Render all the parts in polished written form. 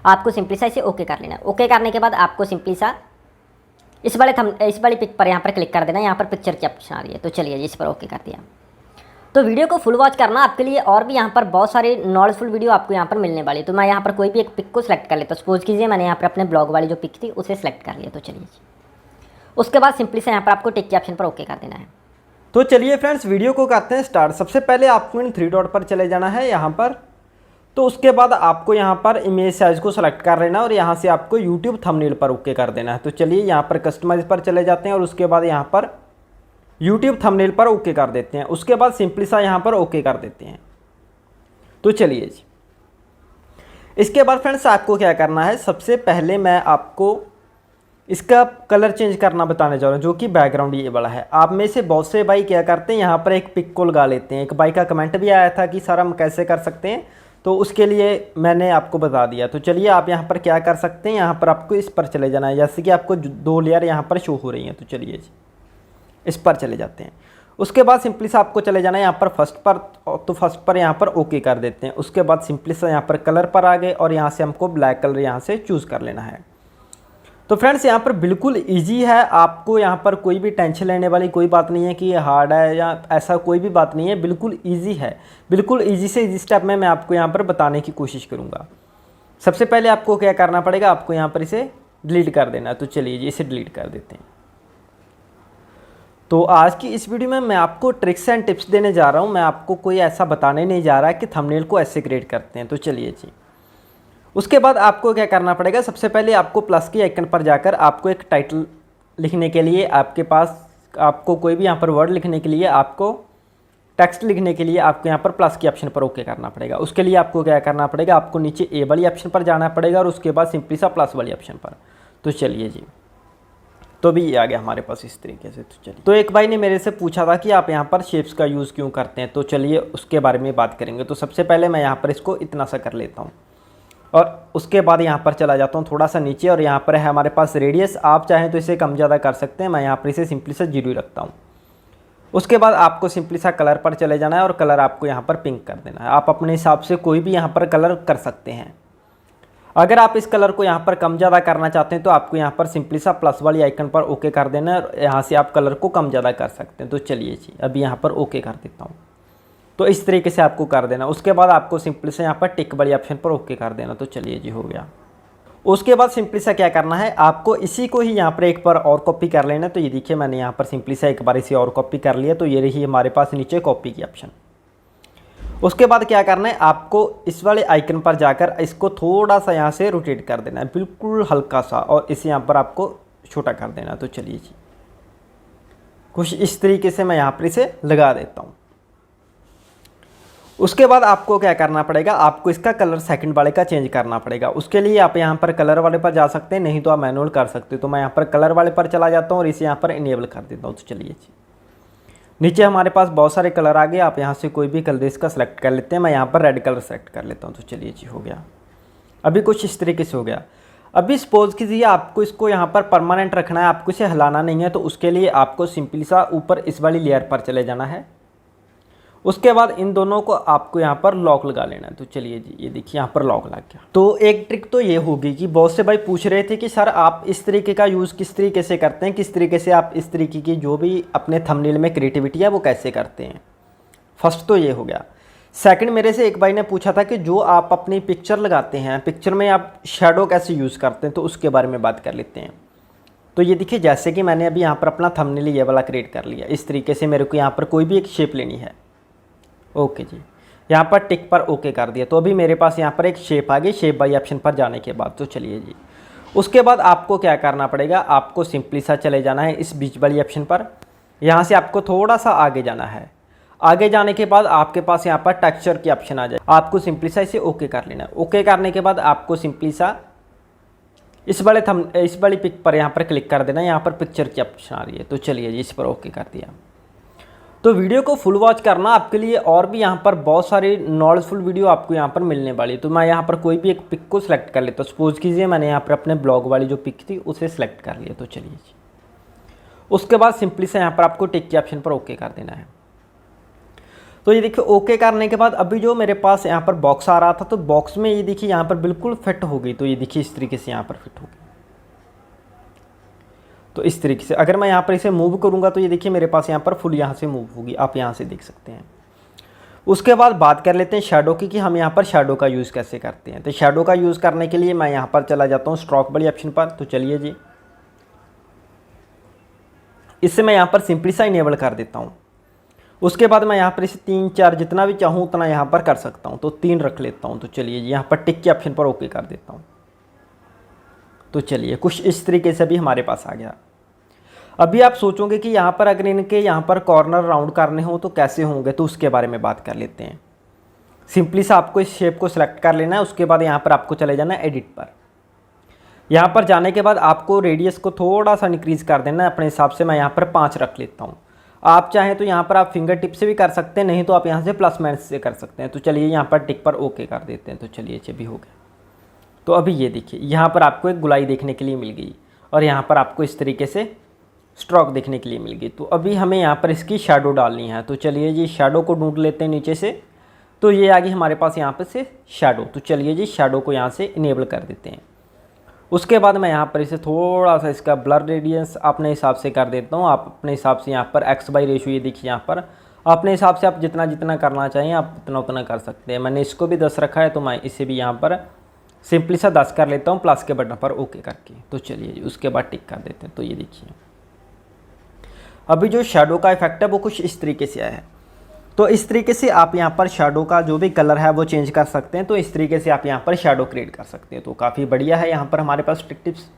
आपको सिंपली सा इसे ओके कर लेना है। ओके करने के बाद आपको सिंपली सा इस वाली पिक पर यहाँ पर क्लिक कर देना। यहाँ पर पिक्चर की ऑप्शन आ रही है, तो चलिए जी इस पर ओके कर दिया। तो वीडियो को फुल वॉच करना, आपके लिए और भी यहाँ पर बहुत सारे नॉलेजफुल वीडियो आपको यहाँ पर मिलने वाली है। तो मैं यहाँ पर कोई भी एक पिक को सिलेक्ट कर लेता हूँ। सपोज कीजिए मैंने यहाँ पर अपने ब्लॉग वाली जो पिक थी उसे सिलेक्ट कर लिया। तो चलिए जी, उसके बाद सिंपली से यहाँ पर आपको टिक के ऑप्शन पर ओके कर देना है। तो चलिए फ्रेंड्स, वीडियो को करते हैं स्टार्ट। सबसे पहले आपको इन 3 डॉट पर चले जाना है यहाँ पर। तो उसके बाद आपको यहाँ पर इमेज साइज को सेलेक्ट कर लेना और यहाँ से आपको यूट्यूब थंबनेल पर ओके कर देना है। तो चलिए यहाँ पर कस्टमाइज पर चले जाते हैं और उसके बाद यहाँ पर यूट्यूब थंबनेल पर ओके कर देते हैं। उसके बाद सिंपली सा यहाँ पर ओके कर देते हैं। तो चलिए जी, इसके बाद फ्रेंड्स आपको क्या करना है, सबसे पहले मैं आपको इसका कलर चेंज करना बताने जा रहा हूँ, जो कि बैकग्राउंड ये वाला है। आप में से बहुत से भाई क्या करते हैं, यहाँ पर एक पिक को लगा लेते हैं। एक भाई का कमेंट भी आया था कि सर हम कैसे कर सकते हैं, तो उसके लिए मैंने आपको बता दिया। तो चलिए आप यहाँ पर क्या कर सकते हैं, यहाँ पर आपको इस पर चले जाना है। जैसे कि आपको 2 लेयर यहाँ पर शो हो रही हैं। तो चलिए जी इस पर चले जाते हैं। उसके बाद सिंपली से आपको चले जाना है यहाँ पर फर्स्ट पर। तो फर्स्ट पर यहाँ पर ओके कर देते हैं। उसके बाद सिंपली से यहाँ पर कलर पर आ गए और यहाँ से हमको ब्लैक कलर यहाँ से चूज़ कर लेना है। तो फ्रेंड्स यहाँ पर बिल्कुल इजी है, आपको यहाँ पर कोई भी टेंशन लेने वाली कोई बात नहीं है कि ये हार्ड है या ऐसा कोई भी बात नहीं है। बिल्कुल इजी है, बिल्कुल इजी से इजी स्टेप में मैं आपको यहाँ पर बताने की कोशिश करूँगा। सबसे पहले आपको क्या करना पड़ेगा, आपको यहाँ पर इसे डिलीट कर देना है। तो चलिए जी इसे डिलीट कर देते हैं। तो आज की इस वीडियो में मैं आपको ट्रिक्स एंड टिप्स देने जा रहा हूँ। मैं आपको कोई ऐसा बताने नहीं जा रहा कि थंबनेल को ऐसे क्रिएट करते हैं। तो चलिए जी, उसके बाद आपको क्या करना पड़ेगा, सबसे पहले आपको प्लस के आइकन पर जाकर आपको एक टाइटल लिखने के लिए आपके पास आपको कोई भी यहाँ पर वर्ड लिखने के लिए आपको टेक्स्ट लिखने के लिए आपको यहाँ पर प्लस के ऑप्शन पर ओके करना पड़ेगा। उसके लिए आपको क्या करना पड़ेगा, आपको नीचे ए वाली ऑप्शन पर जाना पड़ेगा और उसके बाद सिंपली सा प्लस वाली ऑप्शन पर। तो चलिए जी, तो भी ये आ गया हमारे पास इस तरीके से। तो चलिए, तो एक भाई ने मेरे से पूछा था कि आप यहाँ पर शेप्स का यूज़ क्यों करते हैं। तो चलिए उसके बारे में बात करेंगे। तो सबसे पहले मैं यहाँ पर इसको इतना सा कर लेता हूँ और उसके बाद यहाँ पर चला जाता हूँ थोड़ा सा नीचे और यहाँ पर है हमारे पास रेडियस। आप चाहें तो इसे कम ज़्यादा कर सकते हैं, मैं यहाँ पर इसे सिंपली सा 0 रखता हूँ। उसके बाद आपको सिंपली सा कलर पर चले जाना है और कलर आपको यहाँ पर पिंक कर देना है। आप अपने हिसाब से कोई भी यहाँ पर कलर कर सकते हैं। अगर आप इस कलर को यहाँ पर कम ज़्यादा करना चाहते हैं तो आपको यहाँ पर सिंपली सा प्लस वाली आइकन पर ओके कर देना है और यहाँ से आप कलर को कम ज़्यादा कर सकते हैं। तो चलिए जी अभी यहाँ पर ओके कर देता हूँ। तो इस तरीके से आपको कर देना। उसके बाद आपको सिंपली से यहाँ पर टिक वाली ऑप्शन पर ओके कर देना। तो चलिए जी हो गया। उसके बाद सिंपली सा क्या करना है, आपको इसी को ही यहाँ पर एक बार और कॉपी कर लेना। तो ये देखिए मैंने यहाँ पर सिंपली सा एक बार इसे और कॉपी कर लिया। तो ये रही हमारे पास नीचे कॉपी की ऑप्शन। उसके बाद क्या करना है, आपको इस वाले आइकन पर जाकर इसको थोड़ा सा यहाँ से रोटेट कर देना है, बिल्कुल हल्का सा, और इसे यहाँ पर आपको छोटा कर देना। तो चलिए जी कुछ इस तरीके से मैं यहाँ पर इसे लगा देता हूँ। उसके बाद आपको क्या करना पड़ेगा, आपको इसका कलर सेकंड वाले का चेंज करना पड़ेगा। उसके लिए आप यहाँ पर कलर वाले पर जा सकते हैं, नहीं तो आप मैनुअल कर सकते हो। तो मैं यहाँ पर कलर वाले पर चला जाता हूँ और इसे यहाँ पर इनेबल कर देता हूँ। तो चलिए जी नीचे हमारे पास बहुत सारे कलर आ गए। आप यहाँ से कोई भी कलर इसका सेलेक्ट कर लेते हैं। मैं यहाँ पर रेड कलर सेलेक्ट कर लेता हूँ। तो चलिए जी हो गया। अभी कुछ इस तरीके से हो गया। अभी सपोज कीजिए आपको इसको यहाँ पर परमानेंट रखना है, आपको इसे हिलाना नहीं है। तो उसके लिए आपको सिंपली सा ऊपर इस वाली लेयर पर चले जाना है। उसके बाद इन दोनों को आपको यहाँ पर लॉक लगा लेना है। तो चलिए जी ये देखिए यहाँ पर लॉक लग गया। तो एक ट्रिक तो ये होगी कि बहुत से भाई पूछ रहे थे कि सर आप इस तरीके का यूज़ किस तरीके से करते हैं, किस तरीके से आप इस तरीके की जो भी अपने थंबनेल में क्रिएटिविटी है वो कैसे करते हैं। फर्स्ट तो ये हो गया। सेकंड, मेरे से एक भाई ने पूछा था कि जो आप अपनी पिक्चर लगाते हैं, पिक्चर में आप शेडो कैसे यूज़ करते हैं, तो उसके बारे में बात कर लेते हैं। तो ये देखिए जैसे कि मैंने अभी यहाँ पर अपना थंबनेल ये वाला क्रिएट कर लिया। इस तरीके से मेरे को यहाँ पर कोई भी एक शेप लेनी है। ओके जी, यहाँ पर टिक पर ओके कर दिया। तो अभी मेरे पास यहाँ पर एक शेप आ गई, शेप बाई ऑप्शन पर जाने के बाद। तो चलिए जी उसके बाद आपको क्या करना पड़ेगा, आपको सिंपली सा चले जाना है इस बीच वाली ऑप्शन पर। यहाँ से आपको थोड़ा सा आगे जाना है। आगे जाने के बाद आपके पास यहाँ पर टेक्सचर की ऑप्शन आ जाए। आपको सिंपली सा इसे ओके कर लेना है। ओके करने के बाद आपको सिंपली सा इस वाली पिक पर यहाँ पर क्लिक कर देना। यहाँ पर पिक्चर की ऑप्शन आ रही है। तो चलिए जी इस पर ओके कर दिया। तो वीडियो को फुल वॉच करना, आपके लिए और भी यहाँ पर बहुत सारी नॉलेजफुल वीडियो आपको यहाँ पर मिलने वाली। तो मैं यहाँ पर कोई भी एक पिक को सिलेक्ट कर लेता हूँ। सपोज कीजिए मैंने यहाँ पर अपने ब्लॉग वाली जो पिक थी उसे सिलेक्ट कर लिया। तो चलिए जी उसके बाद सिंपली से यहाँ पर आपको टिक के ऑप्शन पर ओके कर देना है। तो ये देखिए ओके करने के बाद अभी जो मेरे पास यहाँ पर बॉक्स आ रहा था, तो बॉक्स में ये देखिए यहाँ पर बिल्कुल फिट हो गई। तो ये देखिए इस तरीके से यहाँ पर फिट हो गई। तो इस तरीके से अगर मैं यहाँ पर इसे मूव करूँगा तो ये देखिए मेरे पास यहाँ पर फुल यहाँ से मूव होगी, आप यहाँ से देख सकते हैं। उसके बाद बात कर लेते हैं शैडो की कि हम यहाँ पर शैडो का यूज़ कैसे करते हैं। तो शैडो का यूज़ करने के लिए मैं यहाँ पर चला जाता हूँ स्ट्रोक वाली ऑप्शन पर। तो चलिए जी, इससे मैं यहाँ पर सिंपली सा इनेबल कर देता हूँ। उसके बाद मैं यहाँ पर इसे 3 4 जितना भी चाहूँ उतना यहाँ पर कर सकता हूँ। तो 3 रख लेता हूँ। तो चलिए जी, यहाँ पर टिक के ऑप्शन पर ओके कर देता हूँ। तो चलिए कुछ इस तरीके से भी हमारे पास आ गया। अभी आप सोचोगे कि यहाँ पर अगर इनके यहाँ पर कॉर्नर राउंड करने हो तो कैसे होंगे, तो उसके बारे में बात कर लेते हैं। सिंपली सा आपको इस शेप को सिलेक्ट कर लेना है। उसके बाद यहाँ पर आपको चले जाना है एडिट पर। यहाँ पर जाने के बाद आपको रेडियस को थोड़ा सा इंक्रीज़ कर देना है अपने हिसाब से। मैं यहाँ पर 5 रख लेता हूँ। आप चाहें तो यहाँ पर आप फिंगर टिप से भी कर सकते हैं, नहीं तो आप यहाँ से प्लस माइनस से कर सकते हैं। तो चलिए यहाँ पर टिक पर ओके कर देते हैं। तो चलिए ये भी हो गया। तो अभी ये देखिए यहाँ पर आपको एक गुलाई देखने के लिए मिल गई और यहाँ पर आपको इस तरीके से स्ट्रोक देखने के लिए मिल गई। तो अभी हमें यहाँ पर इसकी शैडो डालनी है। तो चलिए जी, शैडो को ढूंढ लेते हैं नीचे से। तो ये आ गई हमारे पास यहाँ पर से शैडो। तो चलिए जी, शैडो को यहाँ से इनेबल कर देते हैं। उसके बाद मैं यहाँ पर इसे थोड़ा सा इसका ब्लर रेडियंस अपने हिसाब से कर देता हूँ। आप अपने हिसाब से यहाँ पर एक्स बाई रेशो ये देखिए यहाँ पर अपने हिसाब से आप जितना जितना करना चाहें आप उतना उतना कर सकते हैं। मैंने इसको भी 10 रखा है, तो मैं इसे भी यहाँ पर सिंपली सा 10 कर लेता हूँ प्लस के बटन पर ओके करके। तो चलिए उसके बाद टिक कर देते हैं। तो ये देखिए अभी जो शैडो का इफेक्ट है वो कुछ इस तरीके से आया है। तो इस तरीके से आप यहाँ पर शैडो का जो भी कलर है वो चेंज कर सकते हैं। तो इस तरीके से आप यहाँ पर शैडो क्रिएट कर सकते हैं। तो काफ़ी बढ़िया है यहाँ पर हमारे पास टिप्स।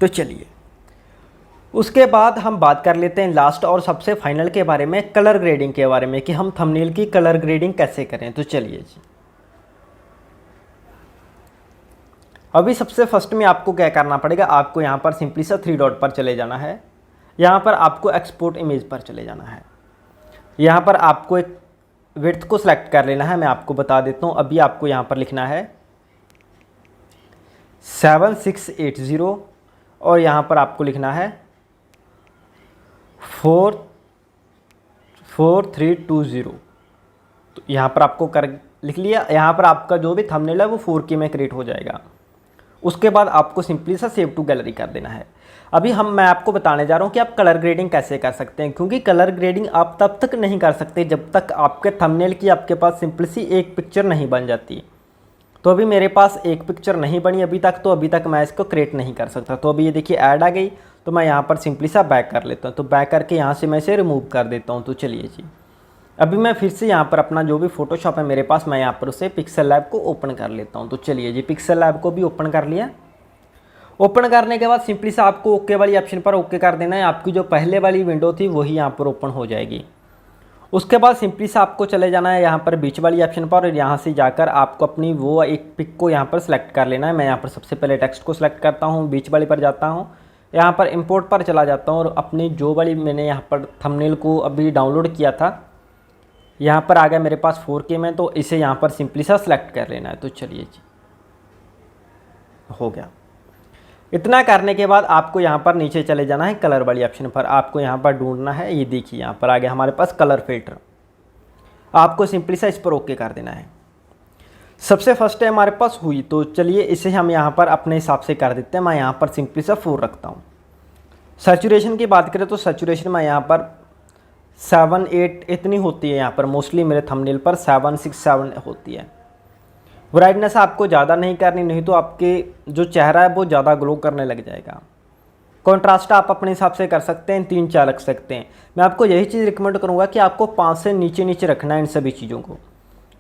तो चलिए उसके बाद हम बात कर लेते हैं लास्ट और सबसे फाइनल के बारे में, कलर ग्रेडिंग के बारे में, कि हम थंबनेल की कलर ग्रेडिंग कैसे करें। तो चलिए जी, अभी सबसे फर्स्ट में आपको क्या करना पड़ेगा, आपको यहाँ पर सिंपली सा 3 डॉट पर चले जाना है। यहाँ पर आपको एक्सपोर्ट इमेज पर चले जाना है। यहाँ पर आपको एक विड्थ को सिलेक्ट कर लेना है। मैं आपको बता देता हूँ, अभी आपको यहाँ पर लिखना है 7680 और यहाँ पर आपको लिखना है 4320। तो यहाँ पर आपको कर लिख लिया। यहाँ पर आपका जो भी थंबनेल है वो 4K में क्रिएट हो जाएगा। उसके बाद आपको सिंपली सा सेव टू गैलरी कर देना है। अभी मैं आपको बताने जा रहा हूँ कि आप कलर ग्रेडिंग कैसे कर सकते हैं, क्योंकि कलर ग्रेडिंग आप तब तक नहीं कर सकते जब तक आपके थंबनेल की आपके पास सिंपली सी एक पिक्चर नहीं बन जाती। तो अभी मेरे पास एक पिक्चर नहीं बनी अभी तक, तो अभी तक मैं इसको क्रिएट नहीं कर सकता। तो अभी ये देखिए ऐड आ गई, तो मैं यहाँ पर सिंपली सा बैक कर लेता हूँ। तो बैक करके यहाँ से मैं इसे रिमूव कर देता हूँ। तो चलिए जी, अभी मैं फिर से यहाँ पर अपना जो भी फोटोशॉप है मेरे पास, मैं यहाँ पर उसे पिक्सल लैब को ओपन कर लेता हूँ। तो चलिए जी, पिक्सल लैब को भी ओपन कर लिया। ओपन करने के बाद सिंपली सा आपको ओके वाली ऑप्शन पर ओके कर देना है। आपकी जो पहले वाली विंडो थी वही यहाँ पर ओपन हो जाएगी। उसके बाद सिंपली सा आपको चले जाना है यहाँ पर बीच वाली ऑप्शन पर और यहाँ से जाकर आपको अपनी वो एक पिक को यहाँ पर सेलेक्ट कर लेना है। मैं यहाँ पर सबसे पहले टेक्स्ट को सिलेक्ट करता हूँ, बीच वाली पर जाता हूँ, यहाँ पर इंपोर्ट पर चला जाता हूँ और अपनी जो वाली मैंने यहाँ पर थंबनेल को अभी डाउनलोड किया था यहाँ पर आ गया मेरे पास 4K में। तो इसे यहाँ पर सिंपली सा सिलेक्ट कर लेना है। तो चलिए जी, हो गया। इतना करने के बाद आपको यहाँ पर नीचे चले जाना है कलर वाली ऑप्शन पर। आपको यहाँ पर ढूंढना है, ये देखिए यहाँ पर आ गया हमारे पास कलर फिल्टर। आपको सिंपली सा इस पर ओके कर देना है। सबसे फर्स्ट है हमारे पास हुई। तो चलिए इसे हम यहाँ पर अपने हिसाब से कर देते हैं। मैं यहाँ पर सिंपली सा 4 रखता हूँ। सैचुरेशन की बात करें तो सैचुरेशन मैं यहाँ पर 7-8 इतनी होती है। यहाँ पर मोस्टली मेरे थंबनेल पर 7-6-7 होती है। ब्राइटनेस आपको ज़्यादा नहीं करनी, नहीं तो आपके जो चेहरा है वो ज़्यादा ग्लो करने लग जाएगा। कॉन्ट्रास्ट आप अपने हिसाब से कर सकते हैं, 3-4 रख सकते हैं। मैं आपको यही चीज़ रिकमेंड करूँगा कि आपको 5 से नीचे नीचे रखना है इन सभी चीज़ों को।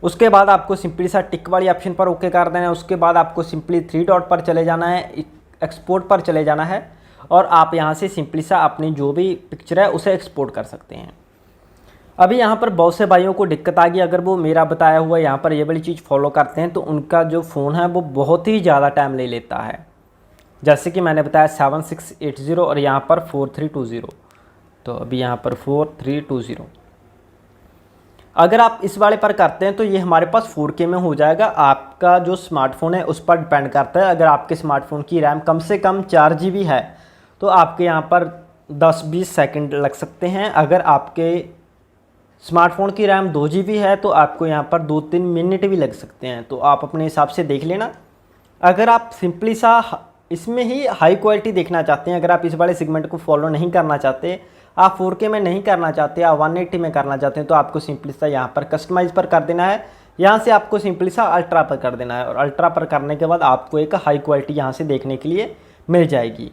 उसके बाद आपको सिंपली सा टिक वाली ऑप्शन पर ओके कर देना है। उसके बाद आपको सिंपली 3 डॉट पर चले जाना है, एक्सपोर्ट पर चले जाना है और आप यहाँ से सिंपली सा अपनी जो भी पिक्चर है उसे एक्सपोर्ट कर सकते हैं। अभी यहाँ पर बहुत से भाइयों को दिक्कत आ गई, अगर वो मेरा बताया हुआ यहाँ पर ये वाली चीज़ फॉलो करते हैं तो उनका जो फ़ोन है वो बहुत ही ज़्यादा टाइम ले लेता है। जैसे कि मैंने बताया 7680 और यहाँ पर 4320। तो अभी यहाँ पर 4320 अगर आप इस वाले पर करते हैं तो ये हमारे पास 4K में हो जाएगा। आपका जो स्मार्टफोन है उस पर डिपेंड करता है। अगर आपके स्मार्टफोन की रैम कम से कम 4 GB है तो आपके यहाँ पर 10-20 सेकंड लग सकते हैं। अगर आपके स्मार्टफोन की रैम 2 GB है तो आपको यहाँ पर 2-3 मिनट भी लग सकते हैं, तो आप अपने हिसाब से देख लेना। अगर आप सिंपली सा इसमें ही हाई क्वालिटी देखना चाहते हैं, अगर आप इस वाले सेगमेंट को फॉलो नहीं करना चाहते, आप 4K में नहीं करना चाहते, आप 180 में करना चाहते हैं, तो आपको सिंपली सा यहाँ पर कस्टमाइज़ पर कर देना है। यहाँ से आपको सिंपली सा अल्ट्रा पर कर देना है और अल्ट्रा पर करने के बाद आपको एक हाई क्वालिटी यहाँ से देखने के लिए मिल जाएगी।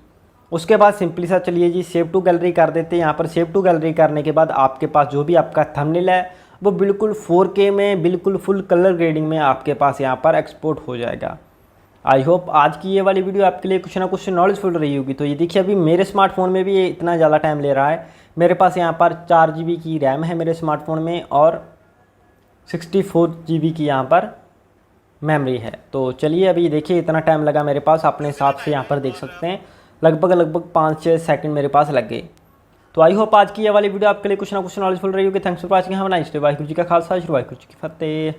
उसके बाद सिंपली सा चलिए जी सेव टू गैलरी कर देते हैं। यहाँ पर सेव टू गैलरी करने के बाद आपके पास जो भी आपका थंबनेल है वो बिल्कुल 4K में बिल्कुल फुल कलर ग्रेडिंग में आपके पास यहाँ पर एक्सपोर्ट हो जाएगा। आई होप आज की ये वाली वीडियो आपके लिए कुछ ना कुछ नॉलेजफुल रही होगी। तो ये देखिए अभी मेरे स्मार्टफोन में भी ये इतना ज़्यादा टाइम ले रहा है। मेरे पास यहाँ पर 4 GB की रैम है मेरे स्मार्टफोन में और 64 GB की यहाँ पर मेमोरी है। तो चलिए अभी देखिए इतना टाइम लगा मेरे पास, अपने हिसाब से यहाँ पर देख सकते हैं लगभग 5-6 सेकंड मेरे पास लग गए। तो आई होप आज की ये वाली वीडियो आपके लिए कुछ ना कुछ नॉलेजफुल रही होगी। Thanks for watching. Have a nice day. Waheguru ji का खालसा, वाहिगुरू जी की फतेह।